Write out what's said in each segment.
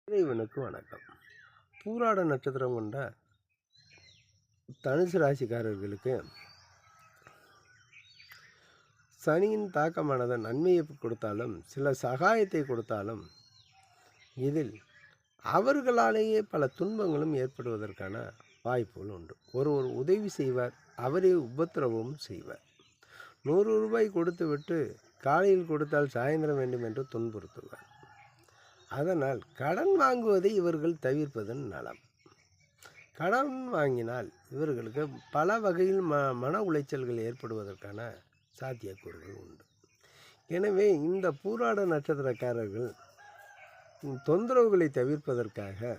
இறைவனுக்கு வணக்கம். பூராட நட்சத்திரம் கொண்ட தனுசு ராசிக்காரர்களுக்கு சனியின் தாக்கமானது நன்மையை கொடுத்தாலும் சில சகாயத்தை கொடுத்தாலும் இதில் அவர்களாலேயே பல துன்பங்களும் ஏற்படுவதற்கான வாய்ப்புகள் உண்டு. ஒருவர் உதவி செய்வார், அவரே உபத்திரவமும் செய்வார். 100 ரூபாய் கொடுத்து விட்டு காலையில் கொடுத்தால் சாயந்தரம் வேண்டும் என்று துன்புறுத்துவார். அதனால் கடன் வாங்குவதை இவர்கள் தவிர்ப்பதன் நலம். கடன் வாங்கினால் இவர்களுக்கு பல வகையில் மன உளைச்சல்கள் ஏற்படுவதற்கான சாத்தியக்கூறுகள் உண்டு. எனவே இந்த பூராட நட்சத்திரக்காரர்கள் தொந்தரவுகளை தவிர்ப்பதற்காக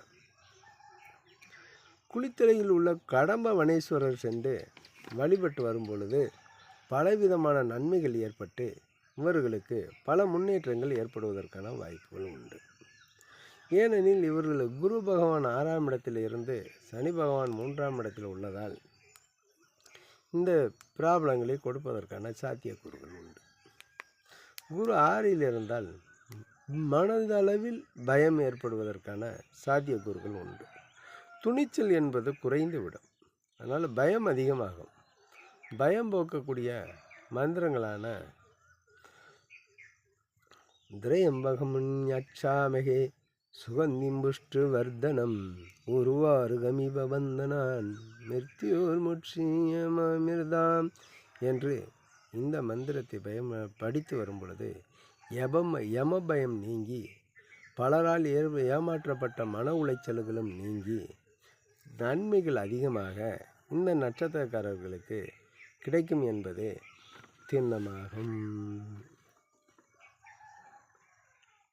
குளித்தலையில் உள்ள கடம்ப வனேஸ்வரர் சென்று வழிபட்டு வரும் பொழுது பலவிதமான நன்மைகள் ஏற்பட்டு இவர்களுக்கு பல முன்னேற்றங்கள் ஏற்படுவதற்கான வாய்ப்புகள் உண்டு. ஏனெனில் இவர்கள் குரு பகவான் 6ஆம் இடத்தில் இருந்து சனி பகவான் 3ஆம் இடத்தில் உள்ளதால் இந்த பிராபலங்களை கொடுப்பதற்கான சாத்தியக்கூறுகள் உண்டு. குரு 6இல் இருந்தால் மனதளவில் பயம் ஏற்படுவதற்கான சாத்தியக்கூறுகள் உண்டு. துணிச்சல் என்பது குறைந்துவிடும். அதனால் பயம் அதிகமாகும். பயம் போக்கக்கூடிய மந்திரங்களான திரையம்பகம் யட்சாமகே சுகந்திம்புஷ்டு வர்தனம் உருவாருகமிப வந்தனான் மிருத்யோர் முட்சியமிர்தாம் என்று இந்த மந்திரத்தை படித்து வரும் பொழுது யம பயம் நீங்கி பலரால் ஏமாற்றப்பட்ட மன உளைச்சல்களும் நீங்கி நன்மைகள் அதிகமாக இந்த நட்சத்திரக்காரர்களுக்கு கிடைக்கும் என்பதே திண்ணமாகும்.